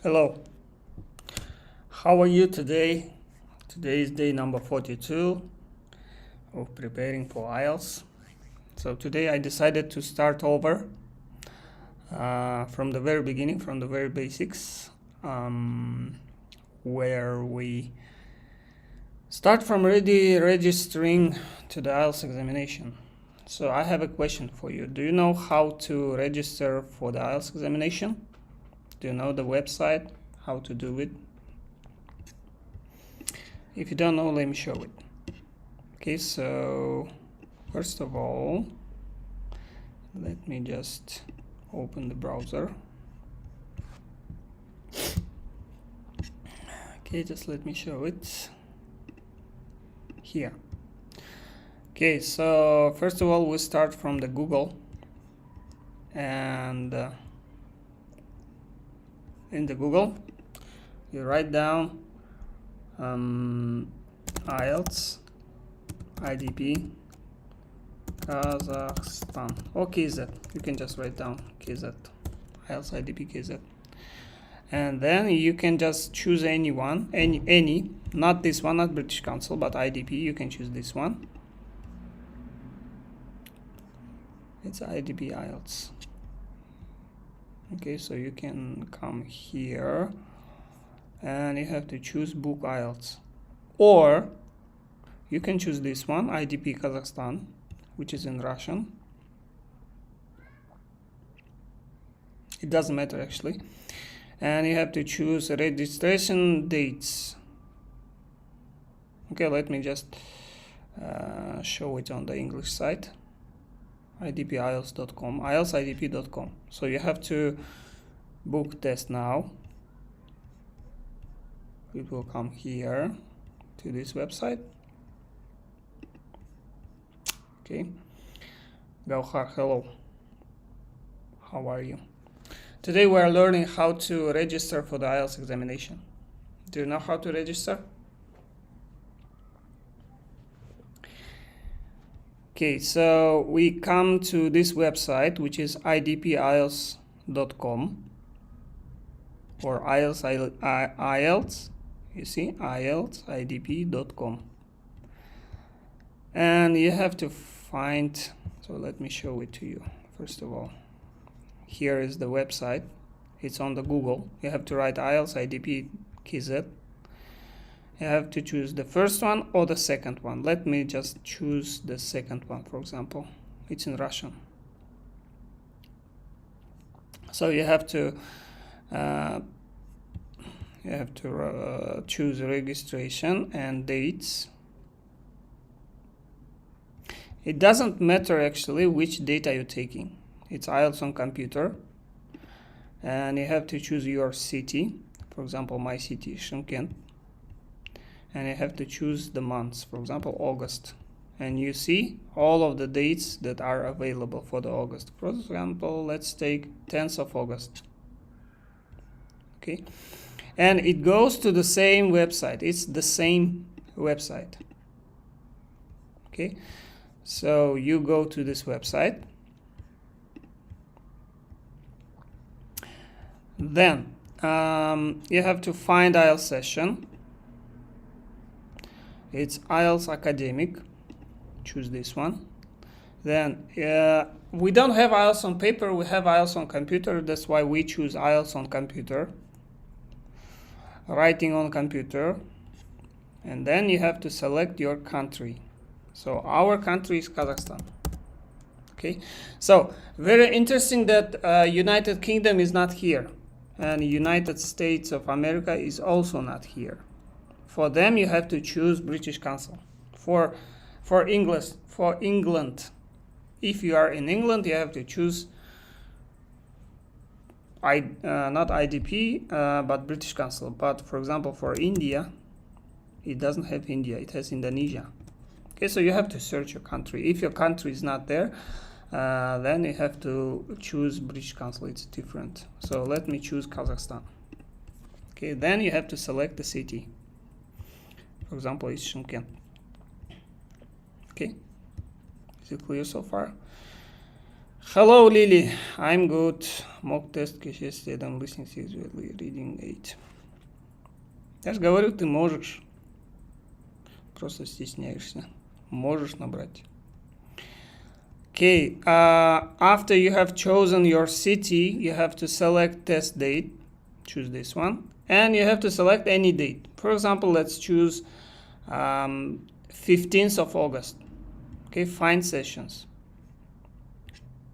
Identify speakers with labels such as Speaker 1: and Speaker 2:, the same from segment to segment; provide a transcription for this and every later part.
Speaker 1: Hello, how are you today? Today is day number 42 of preparing for IELTS. So today I decided to start over from the very beginning, from the very basics, where we start from registering to the IELTS examination. So I have a question for you. Do you know how to register for the IELTS examination? Do you know the website, how to do it? If you don't know, let me show it. Okay, so first of all, let me just open the browser. Okay, just let me show it here. Okay, so first of all, we start from the Google, and in the Google, you write down IELTS, IDP, Kazakhstan, or KZ. You can just write down KZ, IELTS, IDP, KZ. And then you can just choose any one, any, not this one, not British Council, but IDP, you can choose this one. It's IDP IELTS. Okay, so you can come here and you have to choose book IELTS, or you can choose this one, IDP Kazakhstan, which is in Russian. It doesn't matter actually. And you have to choose registration dates. Okay, let me just show it on the English site, idpielts.com, ieltsidp.com. So you have to book test now. It will come here to this website. Okay, Gauhar, hello, how are you? Today we are learning how to register for the IELTS examination. Do you know how to register? Okay, so we come to this website, which is idpielts.com, or IELTS, you see, ieltsidp.com. And you have to find, so let me show it to you. First of all, here is the website. It's on the Google. You have to write IELTS IDP KZ. You have to choose the first one or the second one. Let me just choose the second one, for example. It's in Russian. So you have to choose registration and dates. It doesn't matter actually which data you're taking. It's IELTS on computer, and you have to choose your city. For example, my city is Shymkent, and you have to choose the months. For example, August, and you see all of the dates that are available for the August. For example, let's take 10th of August. Okay, and it goes to the same website. It's the same website. Okay, so you go to this website. Then you have to find IELTS session. It's IELTS Academic. Choose this one. Then we don't have IELTS on paper, we have IELTS on computer. That's why we choose IELTS on computer. Writing on computer. And then you have to select your country. So our country is Kazakhstan. Okay, so very interesting that United Kingdom is not here, and United States of America is also not here. For them, you have to choose British Council. For England, if you are in England, you have to choose not IDP, but British Council. But for example, for India, it doesn't have India; it has Indonesia. Okay, so you have to search your country. If your country is not there, then you have to choose British Council. It's different. So let me choose Kazakhstan. Okay, then you have to select the city. For example, it's Shymkent. Okay, is it clear so far? Hello, Lily. I'm good. Mock тест кеше следом listening 6, reading 8. Я же говорю, ты можешь. Просто стесняешься. Можешь набрать. Okay, after you have chosen your city, you have to select test date. Choose this one. And you have to select any date. For example, let's choose 15th of August. Okay, find sessions.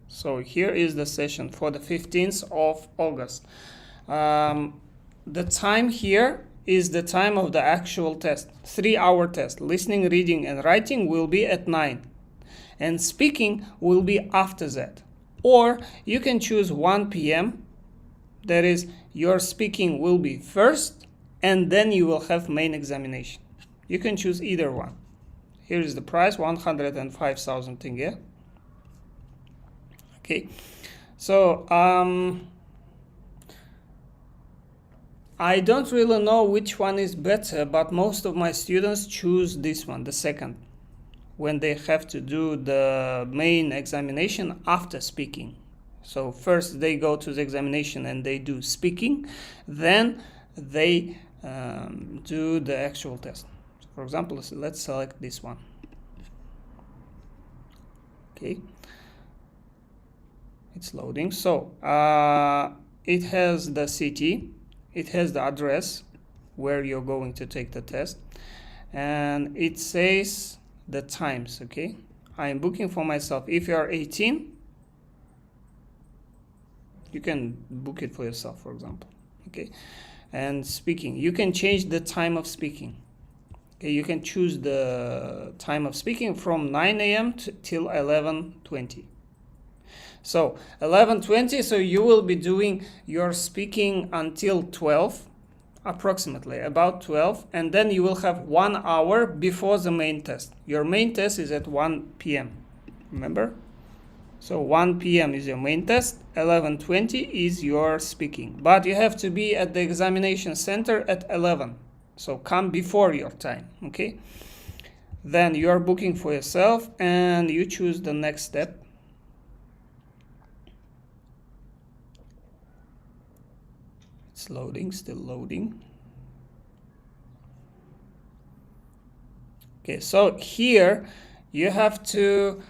Speaker 1: So here is the session for the 15th of August. The time here is the time of the actual test. 3-hour test. Listening, reading, and writing will be at 9. And speaking will be after that. Or you can choose 1 p.m. That is, your speaking will be first, and then you will have main examination. You can choose either one. Here is the price, 105,000 tenge. Okay, so I don't really know which one is better, but most of my students choose this one, the second, when they have to do the main examination after speaking. So first they go to the examination and they do speaking, then they do the actual test. So for example, let's select this one. Okay, it's loading. So it has the city, it has the address where you're going to take the test, and it says the times. Okay, I am booking for myself. If you are 18, you can book it for yourself, for example. Okay, and speaking, you can change the time of speaking. Okay, you can choose the time of speaking from 9 a.m. till 11:20. So 11:20, so you will be doing your speaking until 12, approximately about 12, and then you will have 1 hour before the main test. Your main test is at 1 p.m. Remember? So 1 p.m. is your main test, 11:20 is your speaking. But you have to be at the examination center at 11. So come before your time, okay? Then you are booking for yourself and you choose the next step. It's loading, still loading. Okay, so here you have to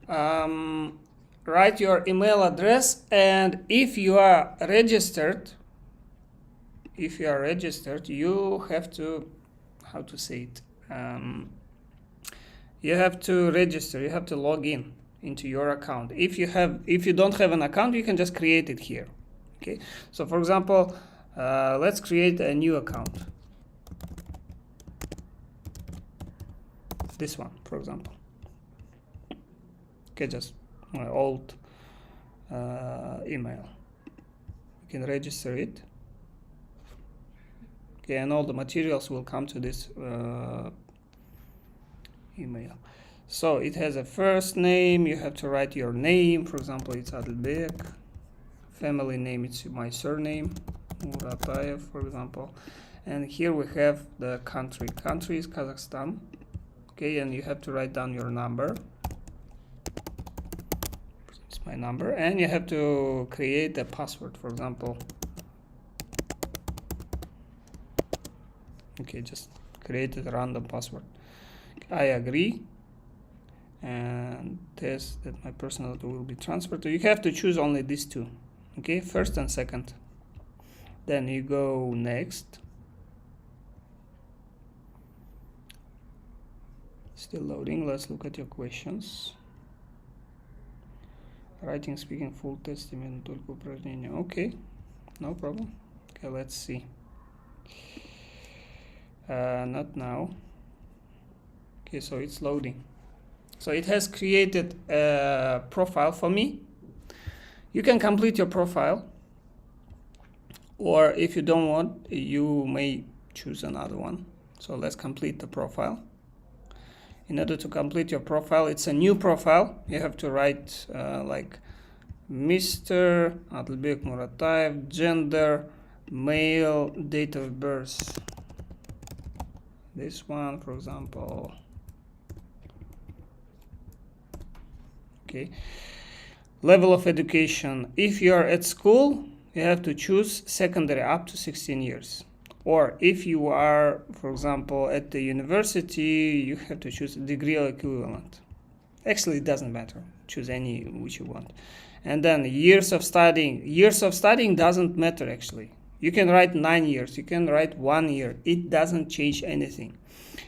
Speaker 1: write your email address, and if you are registered, you have to, how to say it, you have to register, you have to log in into your account. If you don't have an account, you can just create it here. Okay, so for example, let's create a new account. This one, for example. Okay, just my old email. You can register it. Okay, and all the materials will come to this email. So it has a first name, you have to write your name, for example, it's Adilbek. Family name, it's my surname, Muratayev, for example. And here we have the country. Country is Kazakhstan. Okay, and you have to write down your number. It's my number, and you have to create a password, for example. Okay, just create a random password. I agree, and test that my personal data will be transferred to. You have to choose only these two. Okay, first and second. Then you go next. Still loading. Let's look at your questions. Writing, speaking, full test, именно только упражнения. Okay, no problem. Okay, let's see. Not now. Okay, so it's loading. So it has created a profile for me. You can complete your profile, or if you don't want, you may choose another one. So let's complete the profile. In order to complete your profile, it's a new profile. You have to write like Mr. Adilbek Muratayev, gender, male, date of birth. This one, for example. Okay. Level of education. If you are at school, you have to choose secondary up to 16 years. Or if you are, for example, at the university, you have to choose degree or equivalent. Actually, it doesn't matter. Choose any which you want. And then years of studying. Years of studying doesn't matter actually. You can write 9 years. You can write 1 year. It doesn't change anything.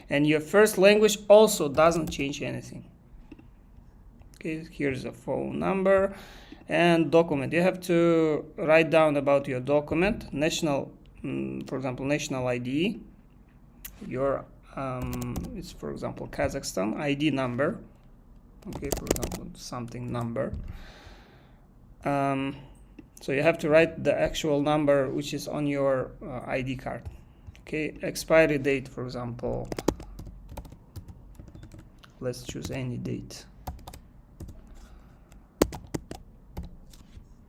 Speaker 1: And your first language also doesn't change anything. Okay, here's a phone number and document. You have to write down about your document, national, for example, national ID. Your it's for example Kazakhstan ID number. Okay, for example something number. So you have to write the actual number which is on your ID card. Okay, expiry date, for example, let's choose any date.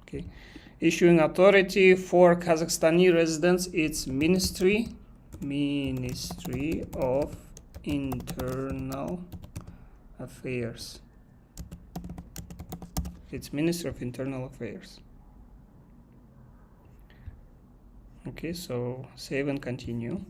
Speaker 1: Okay, issuing authority for Kazakhstani residents, it's Ministry of Internal Affairs. It's Ministry of Internal Affairs. Okay, so save and continue.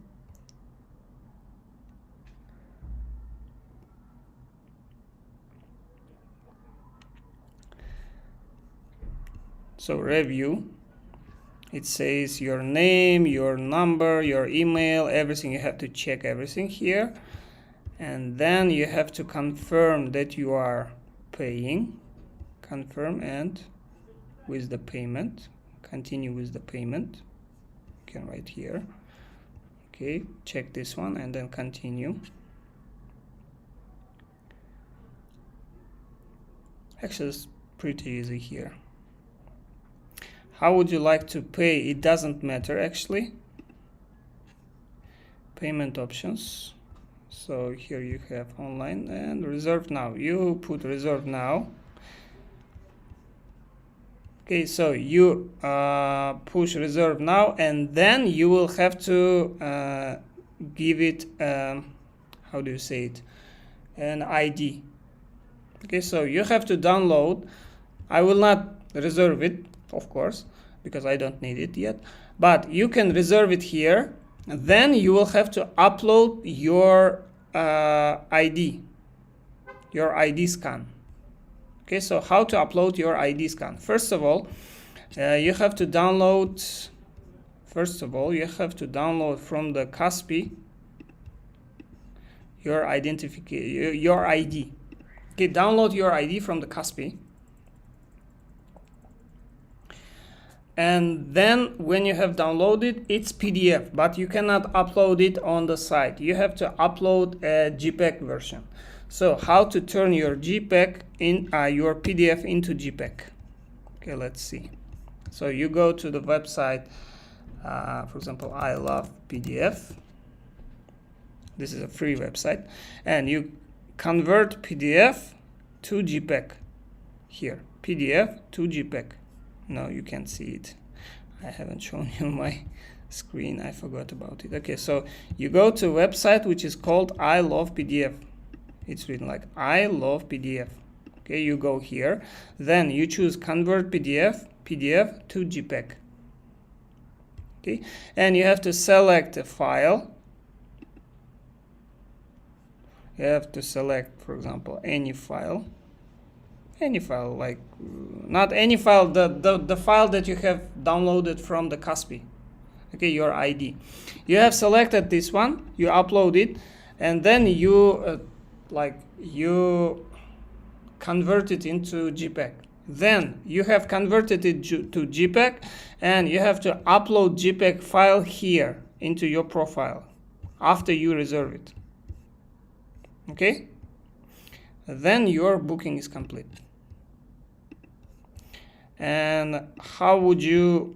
Speaker 1: So review. It says your name, your number, your email, everything. You have to check everything here. And then you have to confirm that you are paying. Confirm and with the payment. Continue with the payment. You can write here. Okay, check this one and then continue. Actually, it's pretty easy here. How would you like to pay? It doesn't matter actually. Payment options. So here you have online and reserve now. You put reserve now. Okay, so you push reserve now, and then you will have to give it, how do you say it, an ID. Okay, so you have to download. I will not reserve it, of course, because I don't need it yet, but you can reserve it here. Then you will have to upload your ID, your ID scan. Okay, so how to upload your ID scan? First of all, you have to download. From the Kaspi your identification, your ID. Okay, download your ID from the Kaspi. And then when you have downloaded, it's PDF, but you cannot upload it on the site. You have to upload a JPEG version. So how to turn your JPEG in your PDF into JPEG? Okay, let's see. So you go to the website, for example, I love PDF. This is a free website, and you convert PDF to JPEG. Here, PDF to JPEG. No, you can't see it. I haven't shown you my screen. I forgot about it. Okay, so you go to a website which is called I love PDF. It's written like I love PDF. Okay, you go here. Then you choose convert PDF to JPEG. Okay, and you have to select a file. You have to select, for example, any file. Any file, like not any file, the file that you have downloaded from the Kaspi. Okay, your ID. You have selected this one, you upload it, and then you you convert it into JPEG. Then you have converted it to JPEG, and you have to upload JPEG file here into your profile after you reserve it. Okay, then your booking is complete. And how would you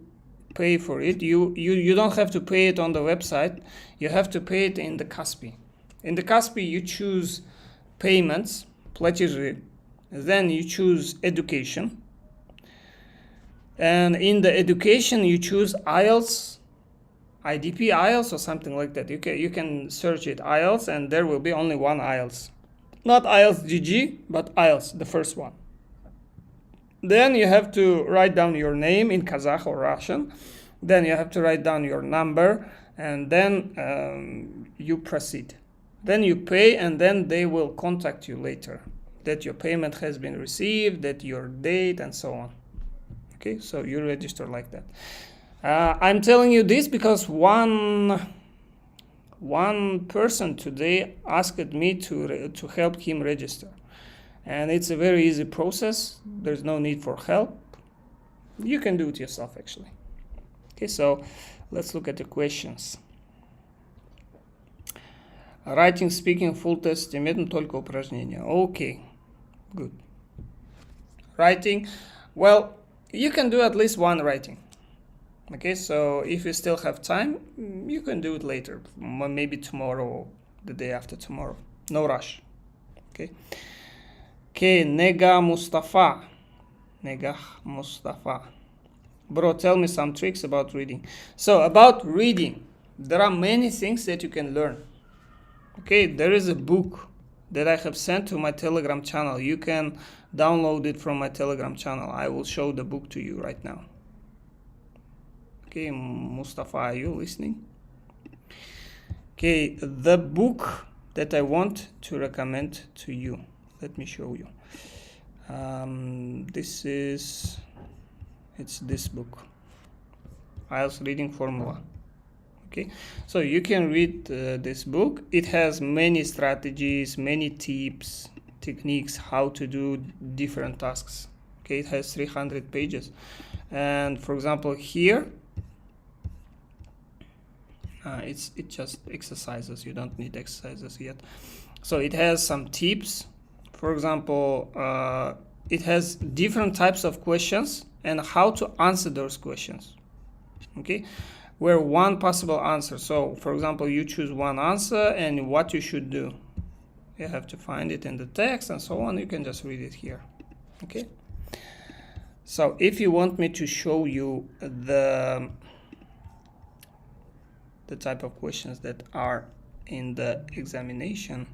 Speaker 1: pay for it? You don't have to pay it on the website. You have to pay it in the Kaspi. In the Kaspi, you choose payments, платежи. Then you choose education. And in the education, you choose IELTS, IDP IELTS or something like that. You can search it IELTS, and there will be only one IELTS. Not IELTS GG, but IELTS, the first one. Then you have to write down your name in Kazakh or Russian. Then you have to write down your number, and then you proceed. Then you pay, and then they will contact you later that your payment has been received, that your date, and so on. Okay, so you register like that. I'm telling you this because one person today asked me to help him register. And it's a very easy process. There's no need for help. You can do it yourself, actually. Okay, so let's look at the questions. Writing, speaking, full test, метод только упражнения. Okay, good. Writing, well, you can do at least one writing. Okay, so if you still have time, you can do it later, maybe tomorrow or the day after tomorrow. No rush. Okay. Okay, Negah Mustafa. Bro, tell me some tricks about reading. So about reading, there are many things that you can learn. Okay, there is a book that I have sent to my Telegram channel. You can download it from my Telegram channel. I will show the book to you right now. Okay, Mustafa, are you listening? Okay, the book that I want to recommend to you. Let me show you. It's this book, IELTS Reading Formula. Okay, so you can read this book. It has many strategies, many tips, techniques, how to do different tasks. Okay, it has 300 pages. And for example, here, it just exercises. You don't need exercises yet. So it has some tips. For example, it has different types of questions and how to answer those questions. Okay, where one possible answer. So, for example, you choose one answer and what you should do. You have to find it in the text and so on. You can just read it here. Okay. So, if you want me to show you the type of questions that are in the examination,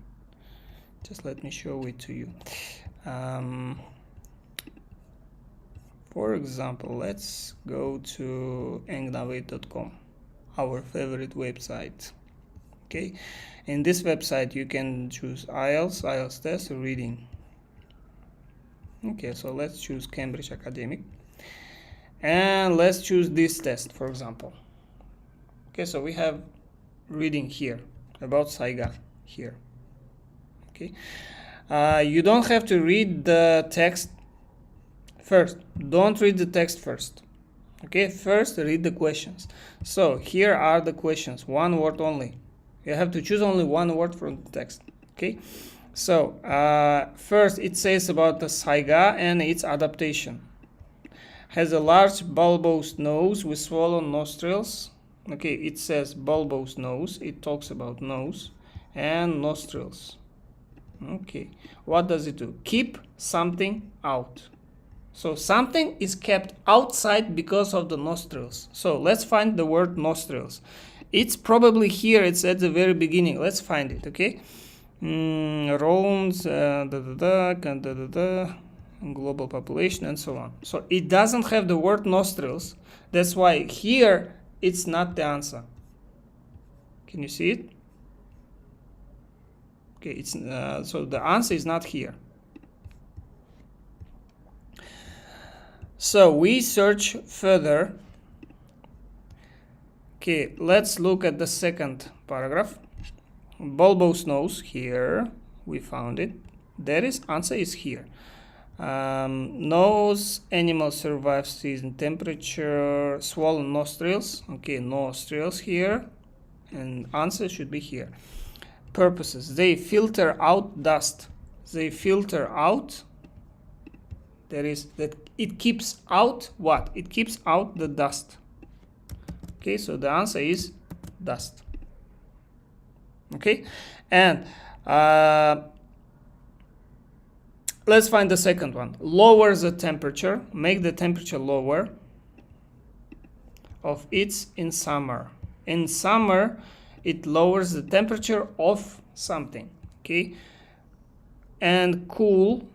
Speaker 1: just let me show it to you. For example, let's go to engnavate.com, our favorite website. Okay, in this website you can choose IELTS test, or reading. Okay, so let's choose Cambridge Academic, and let's choose this test, for example. Okay, so we have reading here about Saiga here. Okay, you don't have to read the text first. Don't read the text first. Okay, first read the questions. So here are the questions, one word only. You have to choose only one word from the text. Okay, so first it says about the Saiga and its adaptation. Has a large bulbous nose with swollen nostrils. Okay, it says bulbous nose. It talks about nose and nostrils. Okay, what does it do? Keep something out. So something is kept outside because of the nostrils. So let's find the word nostrils. It's probably here. It's at the very beginning. Let's find it. Okay. Rounds, global population, and so on. So it doesn't have the word nostrils. That's why here it's not the answer. Can you see it? Okay. It's so the answer is not here. So we search further. Okay, let's look at the second paragraph. Bulbous nose, here we found it. There is answer is here. Nose, animal survives season temperature, swollen nostrils. Okay, nostrils here, and answer should be here. Purposes, they filter out dust. They filter out. There is that it keeps out what? It keeps out the dust. Okay, so the answer is dust. Okay, and let's find the second one. Lowers the temperature, make the temperature lower of its in summer. In summer, it lowers the temperature of something. Okay, and cool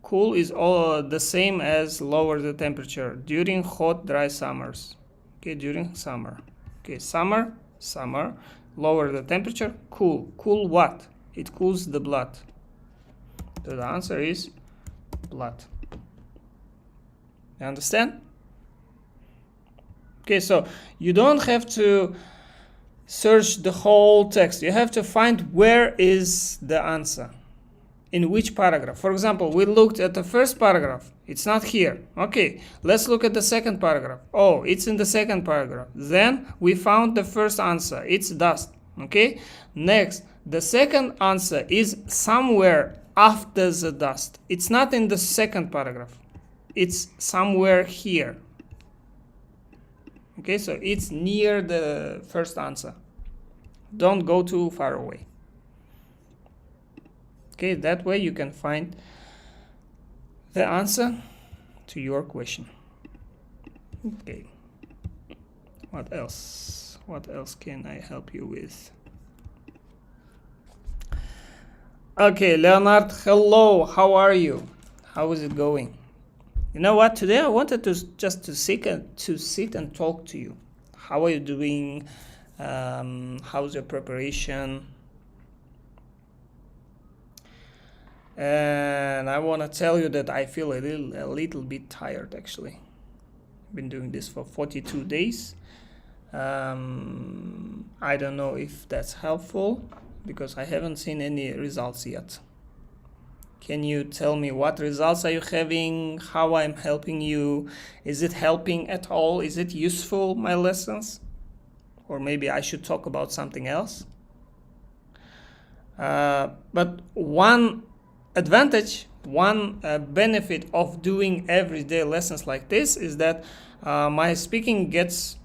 Speaker 1: Cool is all the same as lower the temperature during hot, dry summers. Okay, during summer. Okay, summer, lower the temperature, cool. Cool what? It cools the blood. So the answer is blood. You understand? Okay, so you don't have to search the whole text. You have to find where is the answer. In which paragraph? For example, we looked at the first paragraph. It's not here. Okay, let's look at the second paragraph. Oh, it's in the second paragraph. Then we found the first answer. It's dust. Okay, next, the second answer is somewhere after the dust. It's not in the second paragraph. It's somewhere here. Okay, so it's near the first answer. Don't go too far away. Okay, that way you can find the answer to your question. Okay, what else? What else can I help you with? Okay, Leonard, hello, how are you? How is it going? You know what, today I wanted to just sit and talk to you. How are you doing? How's your preparation? And I want to tell you that I feel a little bit tired actually. I've been doing this for 42 days. I don't know if that's helpful because I haven't seen any results yet. Can you tell me what results are you having? How I'm helping you? Is it helping at all? Is it useful, my lessons? Or maybe I should talk about something else? But one advantage, one benefit of doing everyday lessons like this is that my speaking gets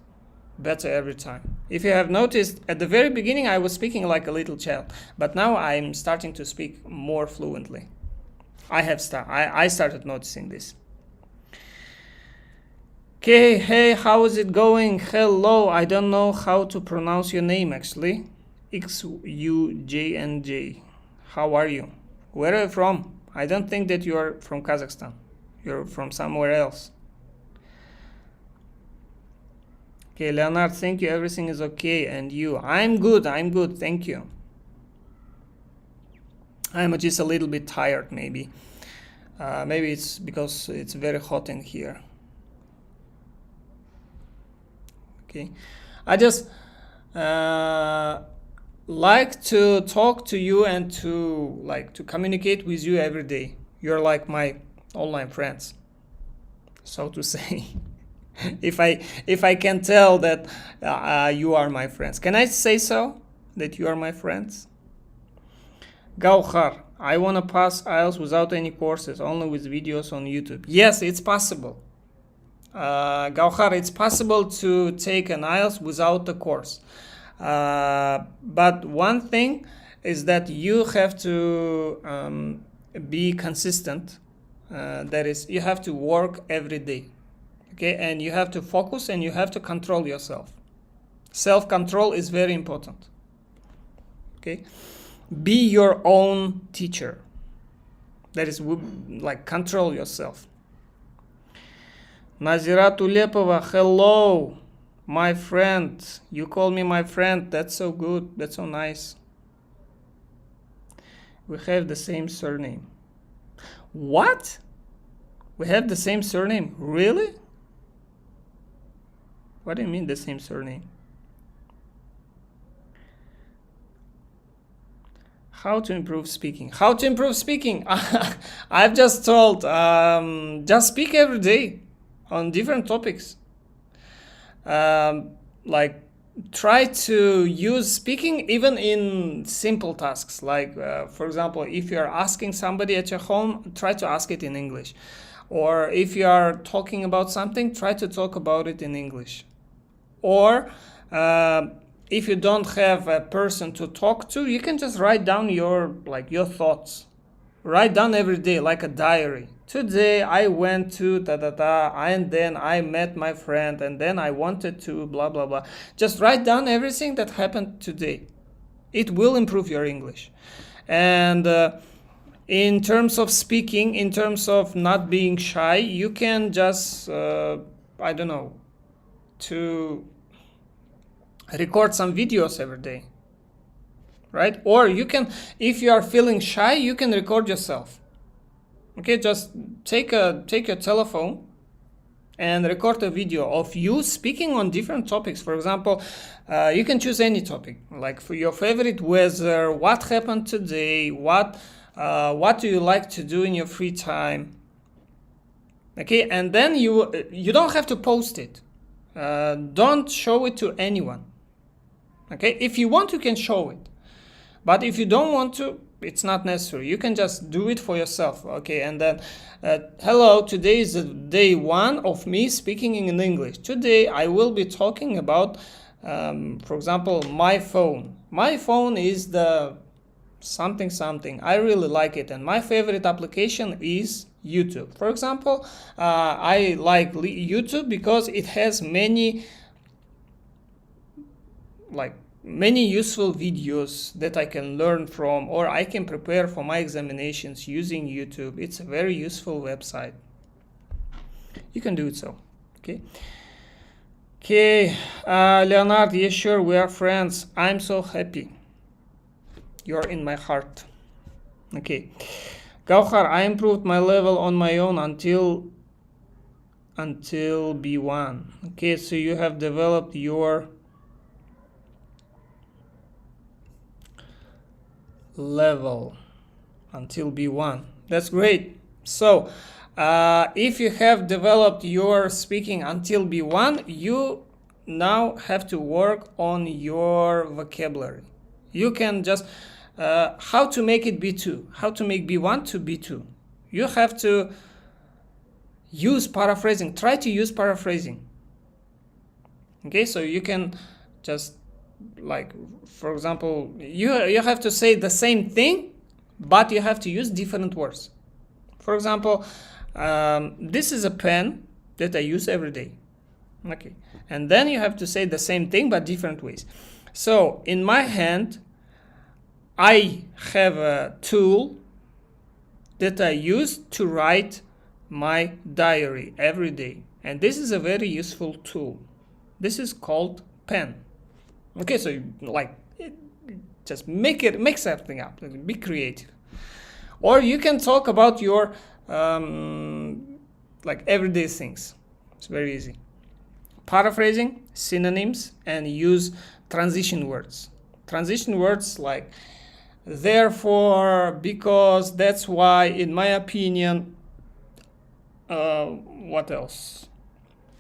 Speaker 1: better every time. If you have noticed, at the very beginning I was speaking like a little child, but now I'm starting to speak more fluently. I started noticing this. Okay, hey, how is it going? Hello, I don't know how to pronounce your name actually. XUJNJ. How are you? Where are you from? I don't think that you are from Kazakhstan. You're from somewhere else. Okay, Leonard, thank you. Everything is okay. And you? I'm good. Thank you. I'm just a little bit tired, maybe. Maybe it's because it's very hot in here. Okay. I just like to talk to you and to communicate with you every day. You're like my online friends, so to say. if I can tell that you are my friends, can I say so, that you are my friends? Gauhar, I want to pass IELTS without any courses, only with videos on YouTube. Yes, it's possible. Gauhar, it's possible to take an IELTS without the course. But one thing is that you have to be consistent. That is, you have to work every day. Okay, and you have to focus and you have to control yourself. Self-control is very important. Okay, be your own teacher. That is, like, control yourself. Nazira Tulepova, hello, my friend. You call me my friend. That's so good. That's so nice. We have the same surname. What? We have the same surname? Really? What do you mean the same surname? How to improve speaking? How to improve speaking? I've just told, just speak every day on different topics. Like, try to use speaking even in simple tasks. Like, for example, if you're asking somebody at your home, try to ask it in English. Or if you are talking about something, try to talk about it in English. Or if you don't have a person to talk to, you can just write down your thoughts. Write down every day, like a diary. Today I went to and then I met my friend, and then I wanted to blah blah blah. Just write down everything that happened today. It will improve your English. And in terms of speaking, in terms of not being shy, you can just, I don't know, to record some videos every day, right? Or you can, if you are feeling shy, you can record yourself. Okay, just take your telephone and record a video of you speaking on different topics. For example, you can choose any topic, like for your favorite weather, what happened today, what do you like to do in your free time. Okay, and then you don't have to post it. Don't show it to anyone. Okay, if you want, you can show it, but if you don't want to, it's not necessary. You can just do it for yourself. Okay, and then hello, today is day 1 of me speaking in English. Today I will be talking about for example, my phone is the something. I really like it, and my favorite application is YouTube. For example, I like YouTube because it has many useful videos that I can learn from, or I can prepare for my examinations using YouTube. It's a very useful website. You can do it so. Okay, Leonard, yes, sure, we are friends. I'm so happy. You're in my heart. Okay. Gauhar, I improved my level on my own until B1. Okay, so you have developed your level until B1. That's great. So if you have developed your speaking until B1, you now have to work on your vocabulary. You can just how to make it B2, how to make B1 to B2. You have to use paraphrasing. Try to use paraphrasing. Okay, so you can just, like, for example, you have to say the same thing, but you have to use different words. For example, this is a pen that I use every day. Okay, and then you have to say the same thing but different ways. So in my hand, I have a tool that I use to write my diary every day, and this is a very useful tool. This is called pen. Okay, so you, just make something up. Be creative. Or you can talk about your everyday things. It's very easy. Paraphrasing, synonyms, and use transition words. Transition words like therefore, because, that's why, in my opinion. What else?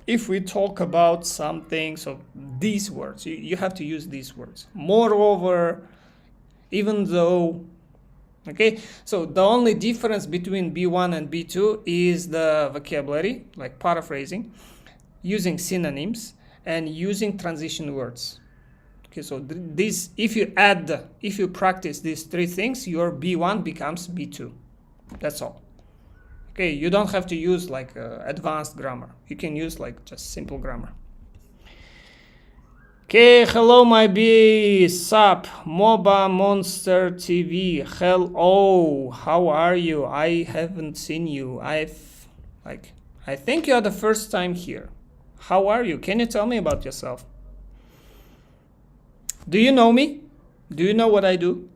Speaker 1: If we talk about something, so these words, you have to use these words. Moreover, even though. Okay, so the only difference between B1 and B2 is the vocabulary, like paraphrasing, using synonyms, and using transition words. Okay, so this, if you practice these 3 things, your B1 becomes B2. That's all. Okay, you don't have to use advanced grammar. You can use just simple grammar. Okay, hello my B, sup, MOBA Monster TV. Hello, how are you? I haven't seen you. I think you're the first time here. How are you? Can you tell me about yourself? Do you know me? Do you know what I do?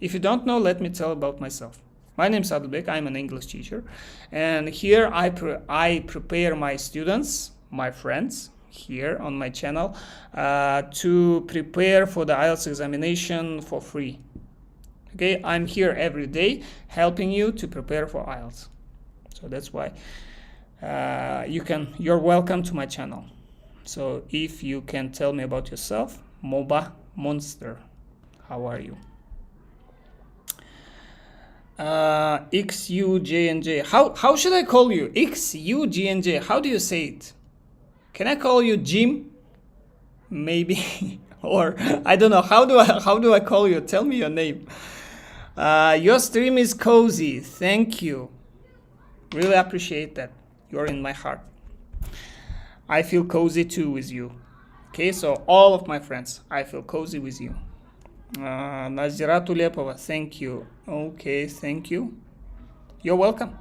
Speaker 1: If you don't know, let me tell about myself. My name is Adilbek. I'm an English teacher, and here I prepare my students, my friends, here on my channel to prepare for the IELTS examination for free. Okay, I'm here every day helping you to prepare for IELTS. So that's why you're welcome to my channel. So if you can tell me about yourself, MOBA Monster, how are you? XUJNJ. How should I call you? XUJNJ. How do you say it? Can I call you Jim? Maybe. Or I don't know. How do I call you? Tell me your name. Your stream is cozy. Thank you. Really appreciate that. You're in my heart. I feel cozy too with you. Okay, so all of my friends, I feel cozy with you. Nazira Tulepova, thank you. Okay, thank you. You're welcome.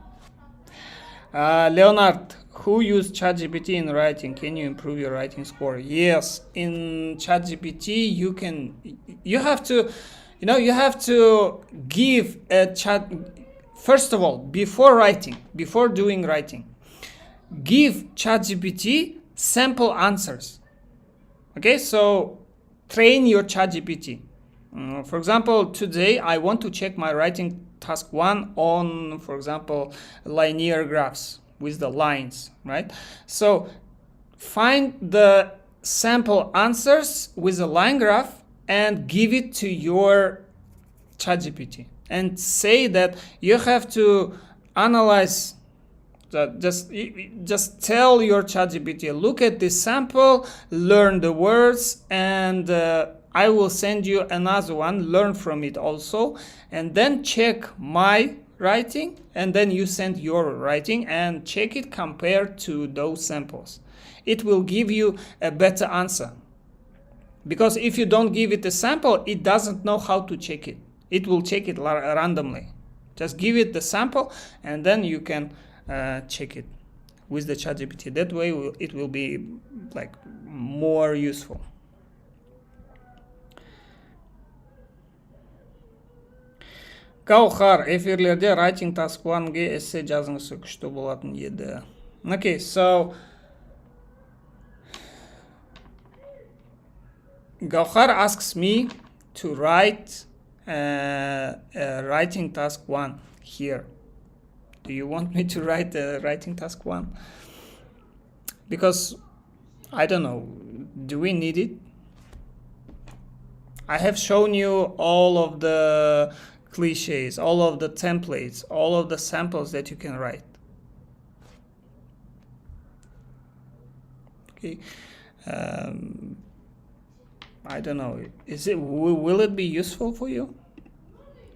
Speaker 1: Leonard, who used ChatGPT in writing? Can you improve your writing score? Yes, in ChatGPT you have to give a chat. First of all, before doing writing, give ChatGPT sample answers. Okay, so train your ChatGPT. For example, today I want to check my writing task 1 on, for example, linear graphs with the lines, right? So find the sample answers with a line graph and give it to your ChatGPT and say that you have to analyze. Just tell your ChatGPT, look at this sample, learn the words, and I will send you another one, learn from it also, and then check my writing, and then you send your writing and check it compared to those samples. It will give you a better answer. Because if you don't give it a sample, it doesn't know how to check it. It will check it randomly. Just give it the sample, and then you can check it with the ChatGPT. That way it will be like more useful. Каухар, эфирлерде writing task 1-ге эссе жазыңыз күшті болатын еді. Okay, so Gauhar asks me to write writing task 1 here. Do you want me to write writing task 1? Because I don't know, do we need it? I have shown you all of the cliches, all of the templates, all of the samples that you can write. Okay. I don't know, will it be useful for you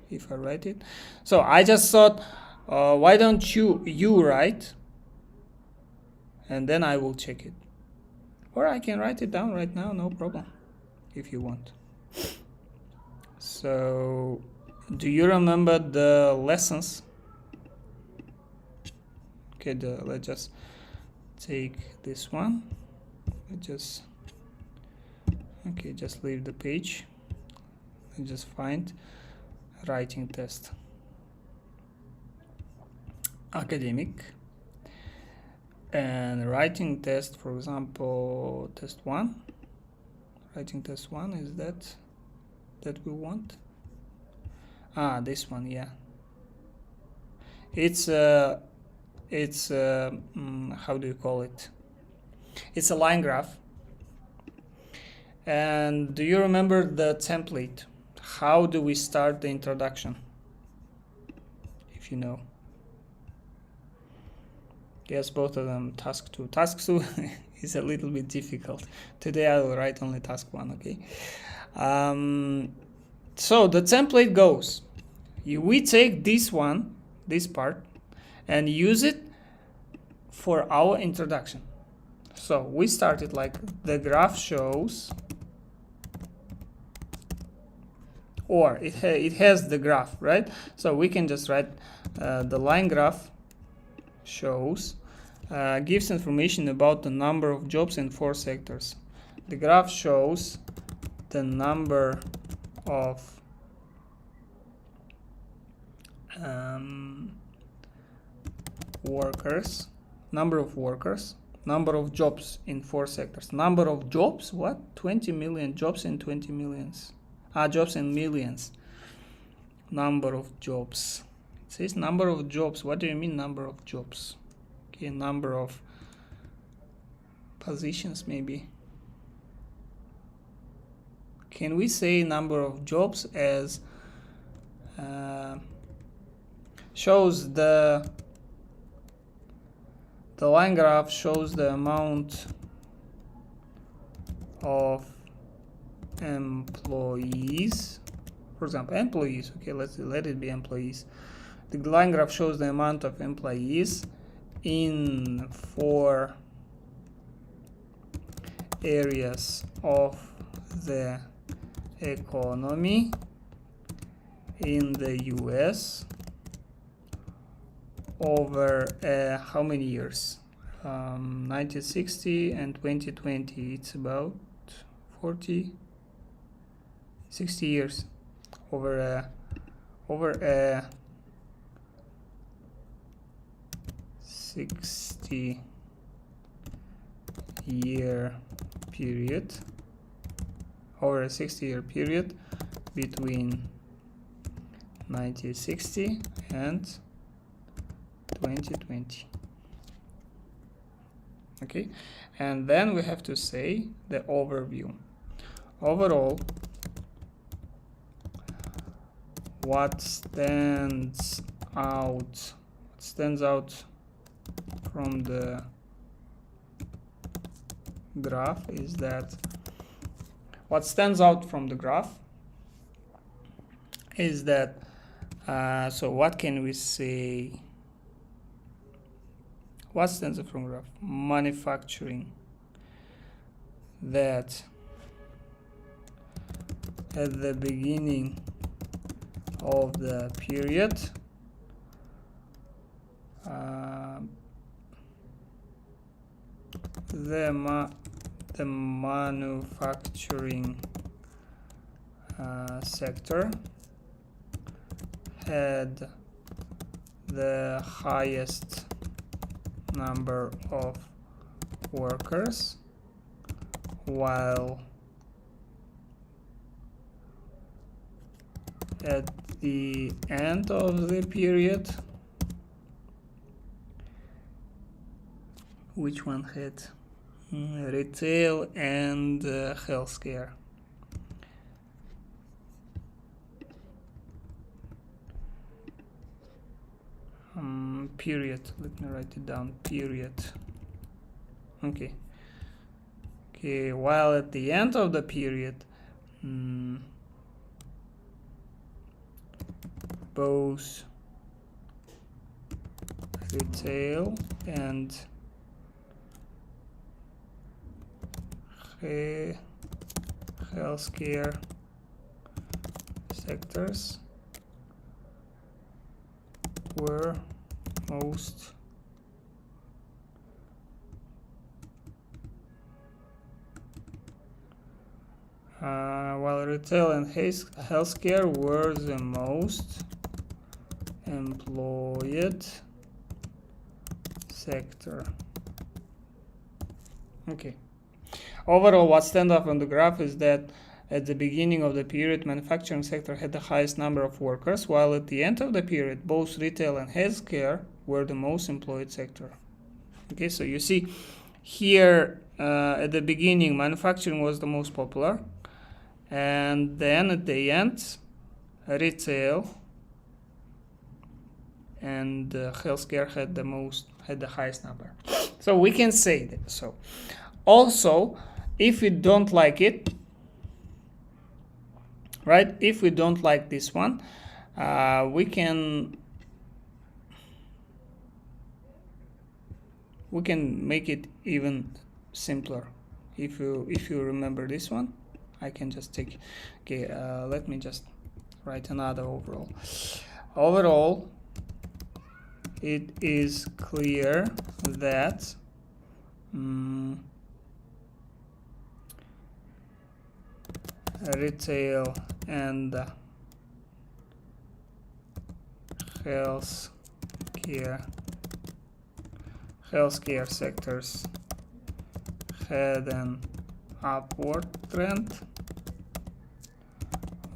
Speaker 1: if I write it? So I just thought, why don't you write, and then I will check it. Or I can write it down right now, no problem, if you want. So, do you remember the lessons? Okay, let's just take this one. Just leave the page and just find writing test. Academic and writing test, for example, test 1. Writing test 1 is that we want. This one, yeah. It's how do you call it? It's a line graph. And do you remember the template? How do we start the introduction? If you know. Yes, both of them, task 2. Task 2 is a little bit difficult. Today I will write only task 1, okay? So the template goes, we take this part, and use it for our introduction. So we started like the graph shows, or it has the graph, right? So we can just write the line graph shows, gives information about the number of jobs in 4 sectors. The graph shows the number of workers, number of jobs in 4 sectors. Number of jobs, what? 20 million jobs in 20 millions. Jobs in millions. Number of jobs. It says number of jobs. What do you mean number of jobs? Okay, number of positions maybe. Can we say number of jobs as shows the line graph shows the amount of employees, for example, employees. Okay, let it be employees. The line graph shows the amount of employees in 4 areas of the economy in the US over how many years? 1960 and 2020, it's about 60 years, over a 60-year period, between 1960 and 2020. Okay, and then we have to say the overview. Overall, what stands out from the graph is that so what can we say? What stands out from graph? Manufacturing. That at the beginning of the period, the manufacturing sector had the highest number of workers, while at the end of the period, which one had retail and healthcare. Period. Let me write it down. Period. Okay. While at the end of the period, both retail and healthcare sectors were most while retail and healthcare were the most employed sector. Okay. Overall, what stands out on the graph is that at the beginning of the period, manufacturing sector had the highest number of workers, while at the end of the period, both retail and healthcare were the most employed sector. Okay, so you see here at the beginning, manufacturing was the most popular, and then at the end, retail and healthcare had the highest number. So we can say that. So also, if we don't like it, right? If we don't like this one, we can make it even simpler. If you remember this one, I can just take. Okay, let me just write another overall. Overall, it is clear that retail and healthcare sectors had an upward trend,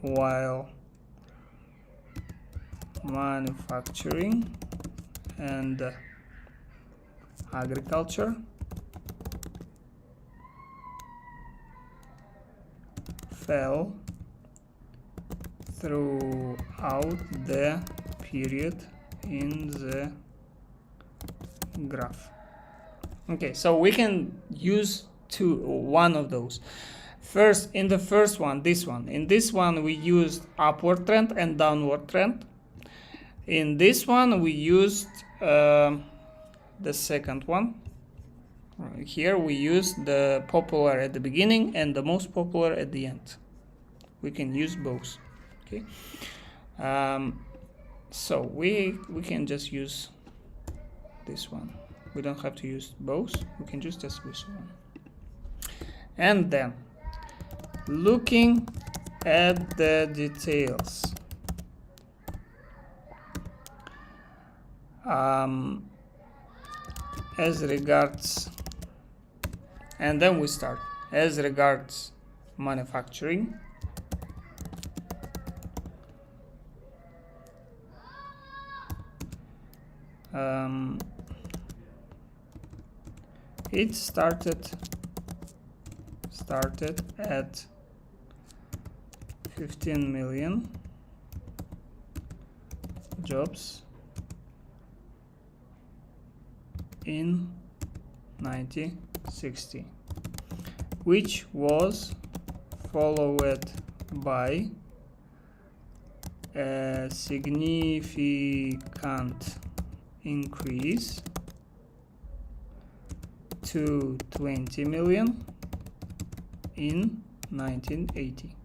Speaker 1: while manufacturing and agriculture fell throughout the period in the graph. Okay, so we can use one of those. First, in the first one, this one. In this one, we used upward trend and downward trend. In this one, we used the second one. Here we used the popular at the beginning and the most popular at the end. we can use both. Okay, so we can just use this one. We don't have to use both, we can just this one. And then looking at the details, as regards, and then we start as regards manufacturing. It started at 15 million jobs in 1960, which was followed by a significant increase to 20 million in 1980.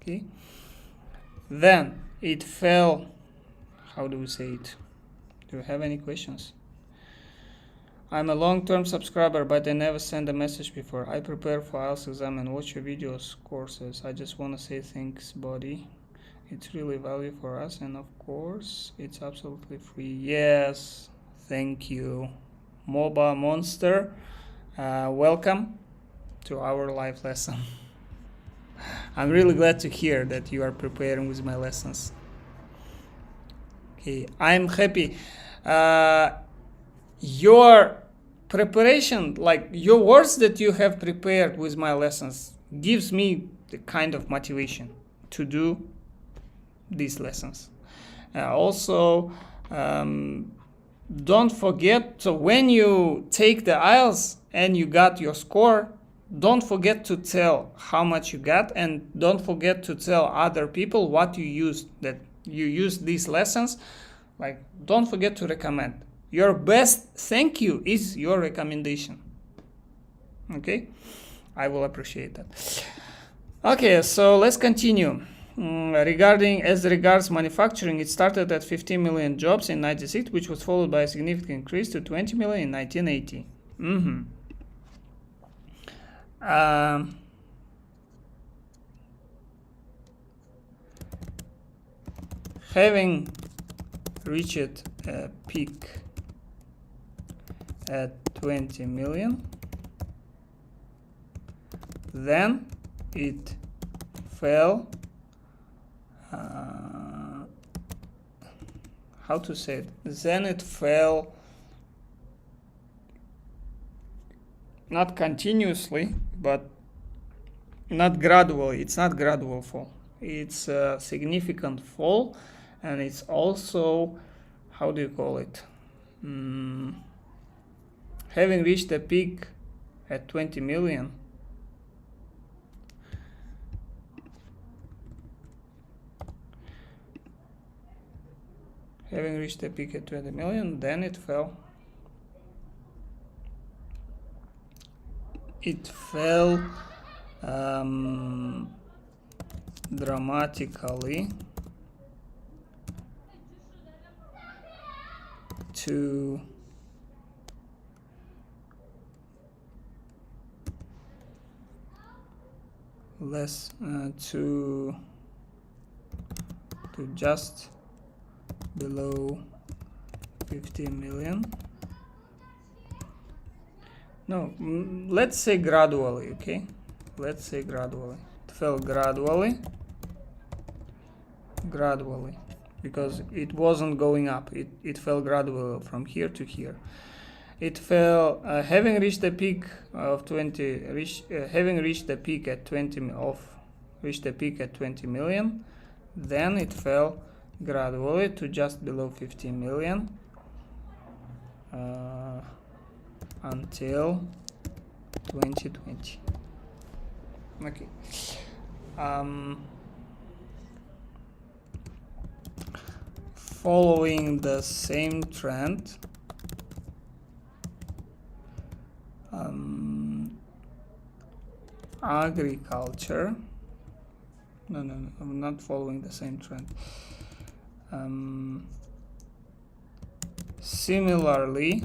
Speaker 1: Okay, then it fell. How do we say it? Do you have any questions? I'm a long-term subscriber, but I never sent a message before. I prepare for IELTS exam and watch your videos, courses. I just want to say thanks, buddy. It's really value for us, and of course, it's absolutely free. Yes, thank you, MOBA Monster. Welcome to our live lesson. I'm really glad to hear that you are preparing with my lessons. Okay, I'm happy. Your preparation, like your words that you have prepared with my lessons, gives me the kind of motivation to do these lessons. Also, don't forget, so when you take the IELTS and you got your score, don't forget to tell how much you got, and don't forget to tell other people what you used, that you used these lessons. Like, don't forget to recommend. Your best thank you is your recommendation. Okay, I will appreciate that. Okay, so let's continue. As regards manufacturing, it started at 15 million jobs in 1996, which was followed by a significant increase to 20 million in 1980. Having reached a peak at 20 million, then it fell. How to say it? Then it fell, not continuously, but not gradually. It's not gradual fall. It's a significant fall, and it's also, how do you call it? Having reached a peak at 20 million, then it fell. It fell dramatically to less to just below 15 million. No, let's say gradually. Okay, let's say gradually. It fell gradually, because it wasn't going up. It fell gradually from here to here. It fell, having reached the peak of 20, having reached the peak at 20 million, then it fell gradually to just below 15 million until 2020. Okay. Following the same trend, agriculture. No, I'm not following the same trend. Similarly,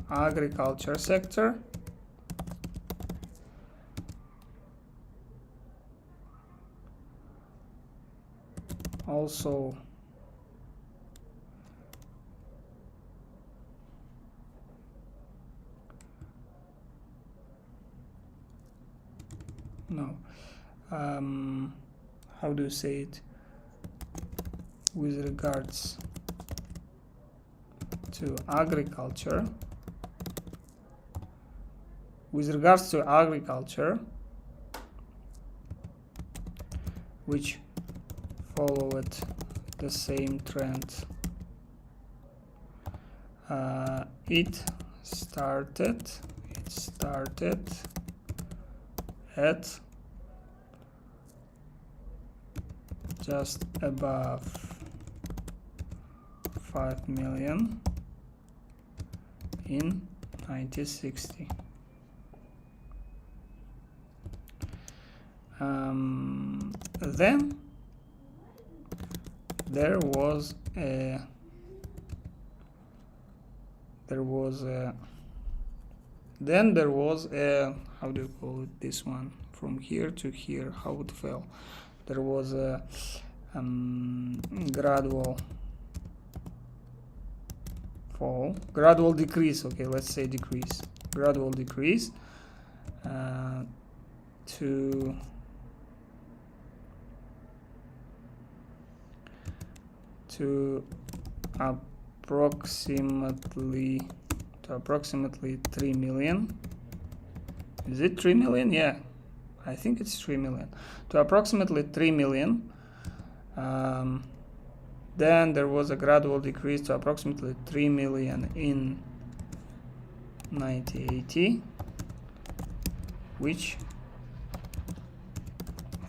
Speaker 1: agriculture sector also how do you say it, with regards to agriculture, which followed the same trend, it started at just above 5 million in 1960. Then there was a how do you call it, this one from here to here, how it fell. There was a gradual fall, gradual decrease, okay, let's say decrease, gradual decrease to approximately 3 million. Is it 3 million? Yeah, I think it's 3 million. To approximately 3 million. Then there was a gradual decrease to approximately 3 million in 1980, which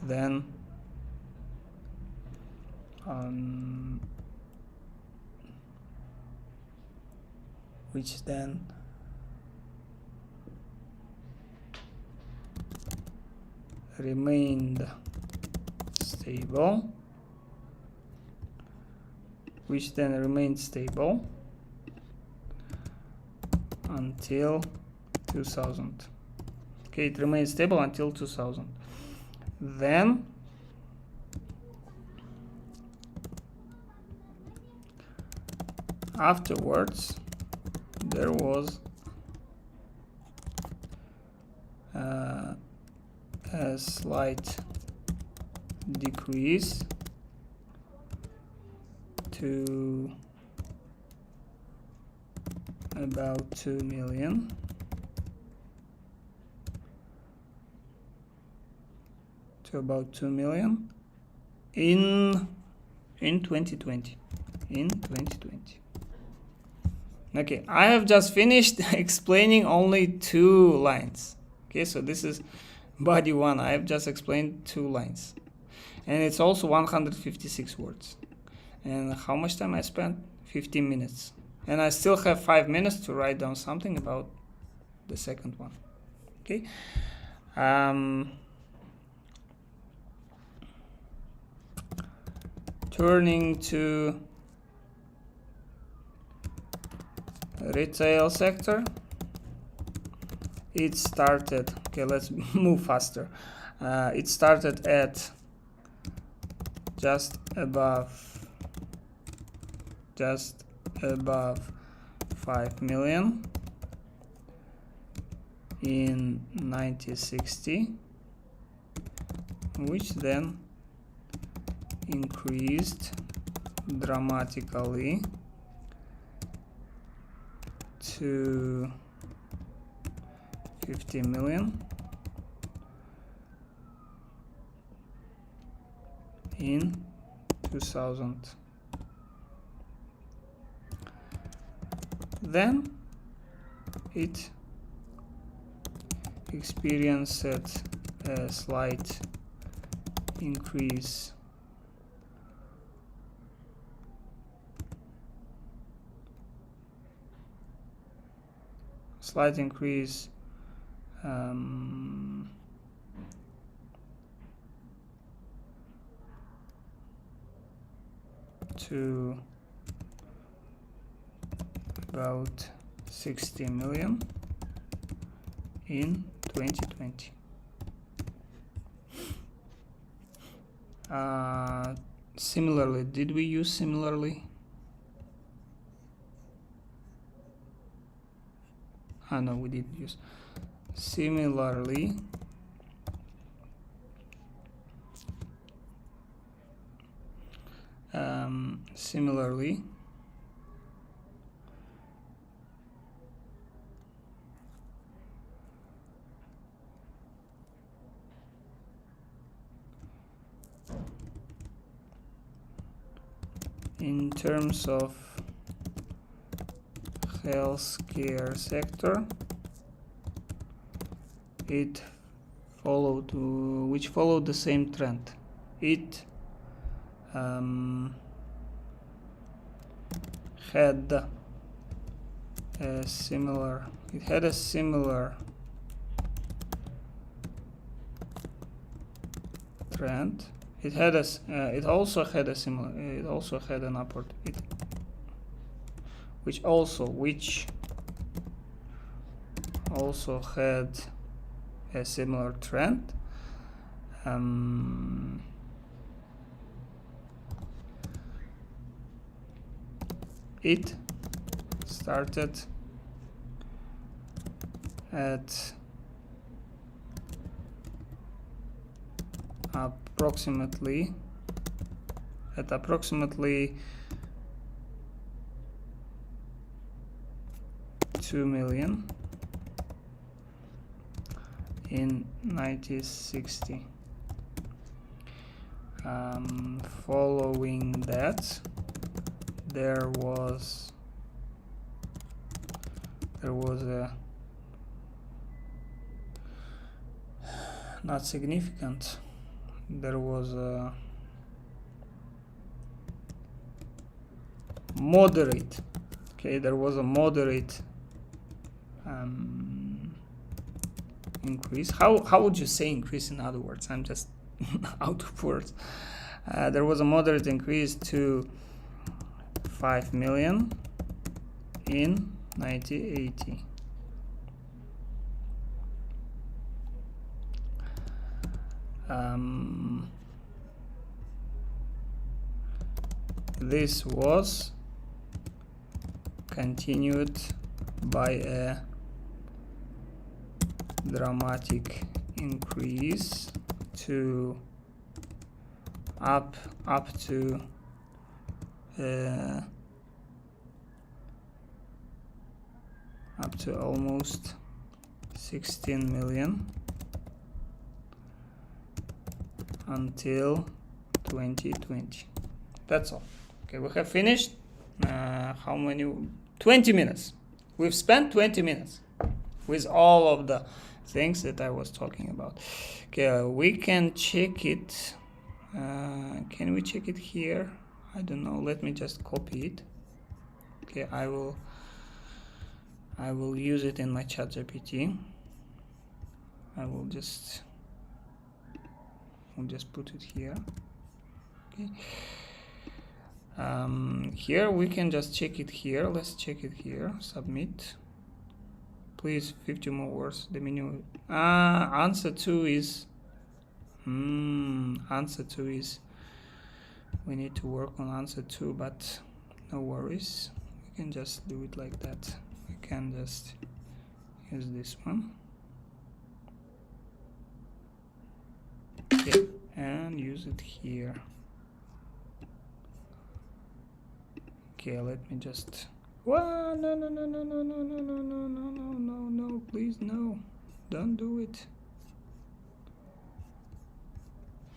Speaker 1: then remained stable, until 2000. Okay, it remained stable until 2000. Then afterwards there was a slight decrease to about 2 million. In 2020. Okay, I have just finished explaining only 2 lines. Okay, so this is body 1. I have just explained 2 lines, and it's also 156 words. And how much time I spent? 15 minutes. And I still have 5 minutes to write down something about the second one. Okay. Turning to retail sector, it started, okay, let's move faster. It started at just above 5 million in 1960, which then increased dramatically to 50 million in 2000. Then it experienced a slight increase slight increase to about 60 million in 2020. Similarly, did we use similarly? No, we didn't use similarly. Similarly, in terms of healthcare sector, it followed the same trend. It had a similar trend. It also had an upward, which also had a similar trend. It started at approximately 2 million in 1960. Following that, there was a not significant. There was a moderate. Okay, there was a moderate increase. How would you say increase in other words? I'm just out of words. There was a moderate increase to 5 million in 1980. This was continued by a dramatic increase to up to almost 16 million until 2020. That's all. Okay, we have finished. How many? 20 minutes. We've spent 20 minutes with all of the things that I was talking about. Okay, we can check it. Can we check it here? I don't know. Let me just copy it. Okay, I will use it in my ChatGPT. I'll just put it here. Okay. Here we can just check it here. Let's check it here. Submit. Please, 50 more words. The minimum. Answer 2 is. Answer 2 is. We need to work on answer 2, but no worries. We can just do it like that. We can just use this one. Okay, and use it here. Okay, let me just. Well, no, please, no, don't do it.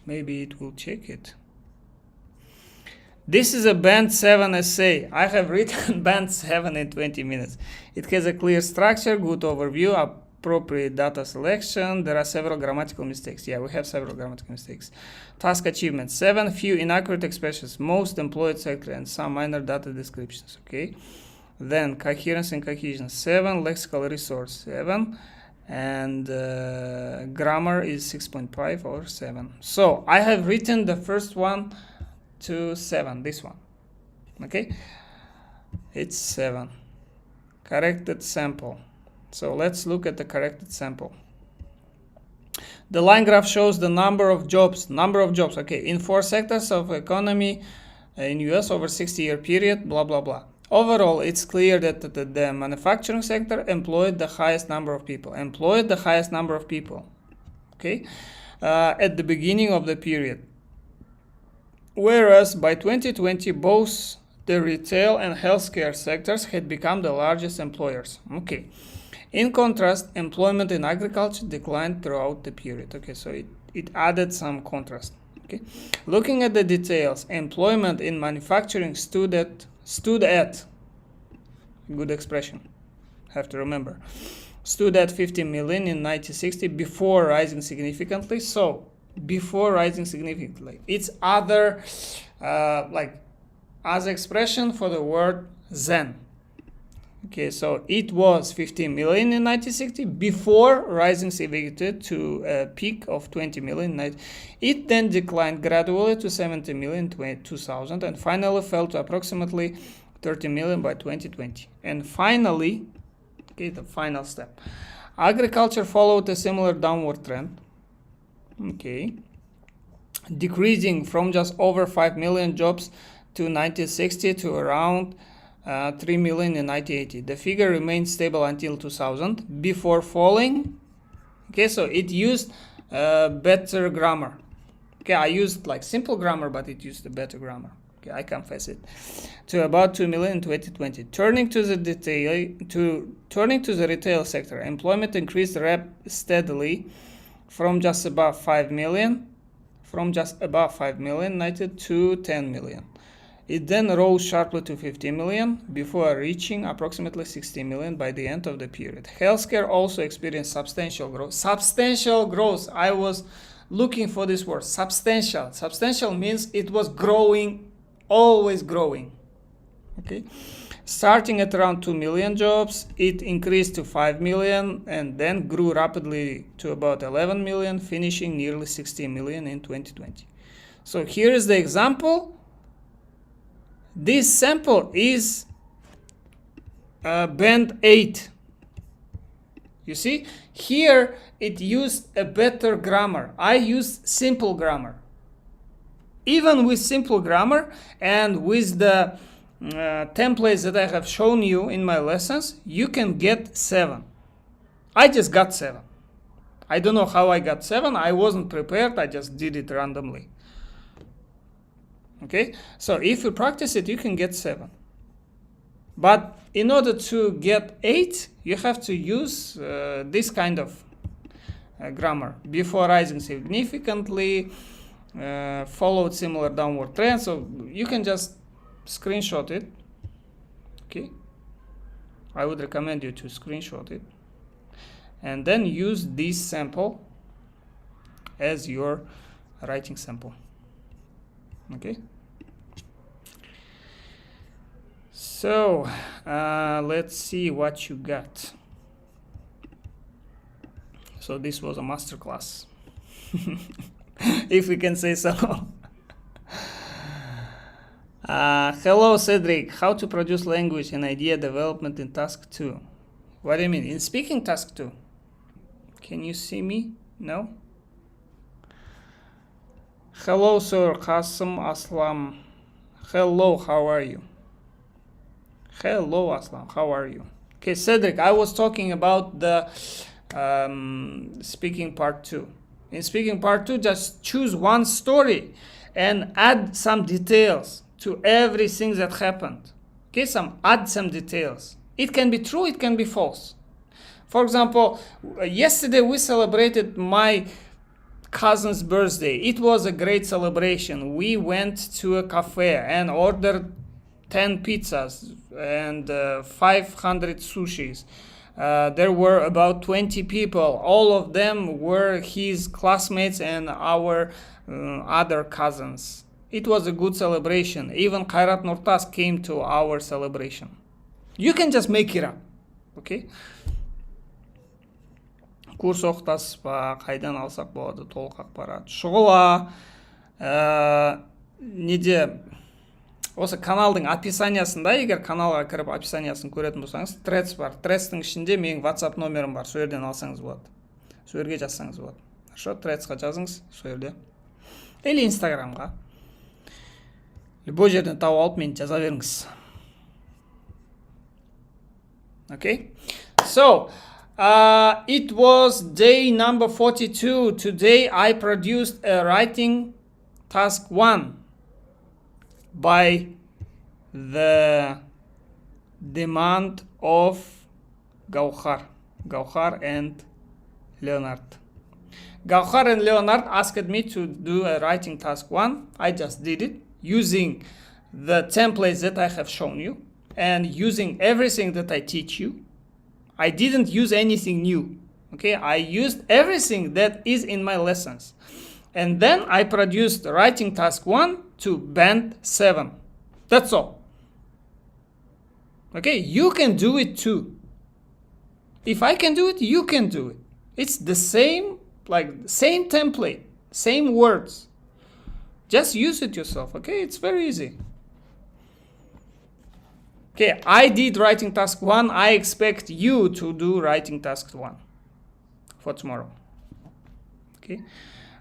Speaker 1: Maybe it will check it. This is a band 7 essay. I have written band 7 in 20 minutes. It has a clear structure, good overview, appropriate data selection. There are several grammatical mistakes. Yeah, we have several grammatical mistakes. Task achievements 7, few inaccurate expressions, most employed sector, and some minor data descriptions. Okay. Then coherence and cohesion 7, lexical resource 7, and grammar is 6.5 or 7. So I have written the first one to 7, this one. Okay, it's 7. Corrected sample. So let's look at the corrected sample. The line graph shows the number of jobs, okay, in 4 sectors of economy in US over 60-year period, blah, blah, blah. Overall, it's clear that the manufacturing sector employed the highest number of people, okay, at the beginning of the period. Whereas by 2020, both the retail and healthcare sectors had become the largest employers. Okay. In contrast, employment in agriculture declined throughout the period. Okay, so it added some contrast. Okay. Looking at the details, employment in manufacturing stood at, good expression, have to remember, stood at 50 million in 1960 before rising significantly. So, before rising significantly, it's other, as expression for the word then. Okay, so it was 15 million in 1960 before rising significantly to a peak of 20 million. It then declined gradually to 70 million in 2000 and finally fell to approximately 30 million by 2020. And finally, okay, the final step. Agriculture followed a similar downward trend. Okay, decreasing from just over 5 million jobs to 1960 to around 3 million in 1980. The figure remained stable until 2000 before falling. Okay, so it used better grammar. Okay, I used like simple grammar, but it used a better grammar. Okay, I confess it. To about 2 million in 2020. Turning to the retail sector, employment increased steadily from just above 5 million, united to 10 million. It then rose sharply to 50 million before reaching approximately 60 million by the end of the period. Healthcare also experienced substantial growth. Substantial growth. I was looking for this word. Substantial. Substantial means it was growing, always growing. Okay. Starting at around 2 million jobs, it increased to 5 million and then grew rapidly to about 11 million, finishing nearly 60 million in 2020. So here is the example. This sample is band 8. You see, here it used a better grammar. I used simple grammar. Even with simple grammar and with the templates that I have shown you in my lessons, you can get 7. I just got 7. I don't know how I got 7. I wasn't prepared. I just did it randomly. Okay, so if you practice it, you can get 7. But in order to get 8, you have to use this kind of grammar. Before rising significantly, followed similar downward trend. So you can just screenshot it. Okay, I would recommend you to screenshot it. And then use this sample as your writing sample. Okay, so let's see what you got. So this was a masterclass, if we can say so. Hello Cedric, how to produce language and idea development in task 2? What do you mean? In speaking task 2? Can you see me? No? Hello, Sir Qasim Aslam. Hello, how are you? Hello, Aslam, how are you? Okay, Cedric, I was talking about the speaking part 2. In speaking part 2, just choose one story and add some details to everything that happened. Okay, add some details. It can be true, it can be false. For example, yesterday we celebrated my cousin's birthday. It was a great celebration. We went to a cafe and ordered 10 pizzas and 500 sushis. There were about 20 people. All of them were his classmates and our other cousins. It was a good celebration. Even Khairat Nurtas came to our celebration. You can just make it up. Okay? Курс оқытасыз ба, қайдан алсақ болады толық ақпарат. Шұғыла неде осы каналдың описаниясында, егер каналға кіріп описаниясын көретін болсаңыз, Threads бар. Threads'тың ішінде менің WhatsApp номерім бар. Сол жерден алсаңыз болады. Сол жерге жазсаңыз болады. Хорошо, Threads'қа жазыңыз, сол жерде. Или Instagram'ға. Любой жерден тауып алып мені жаза беріңіз. Okay? So, it was day number 42. Today I produced a writing task 1 by the demand of Gauhar and Leonard. Gauhar and Leonard asked me to do a writing task 1. I just did it using the templates that I have shown you and using everything that I teach you. I didn't use anything new. Okay, I used everything that is in my lessons. And then I produced the writing task 1 to band 7. That's all. Okay, you can do it too. If I can do it, you can do it. It's the same, like same template, same words. Just use it yourself. Okay, it's very easy. Okay, I did writing task 1. I expect you to do writing task 1 for tomorrow. Okay.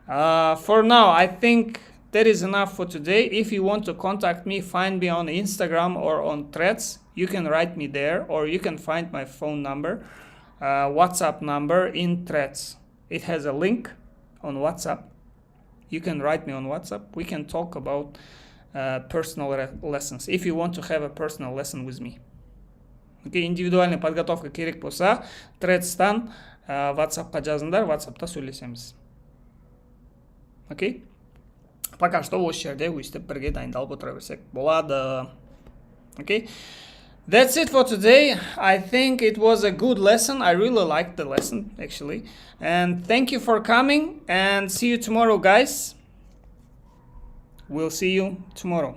Speaker 1: For now, I think that is enough for today. If you want to contact me, find me on Instagram or on Threads. You can write me there, or you can find my phone number, WhatsApp number in Threads. It has a link on WhatsApp. You can write me on WhatsApp. We can talk about personal lessons. If you want to have a personal lesson with me. Okay, индивидуальный подготовка керек болса, Threads'тан WhatsAppқа жазыңдар, WhatsAppта сөйлесеміз. Окей? Пока что осы жерде өйстіп бірге дайындалып отыра берсек болады. Okay? That's it for today. I think it was a good lesson. I really liked the lesson, actually. And thank you for coming, and see you tomorrow, guys. We'll see you tomorrow.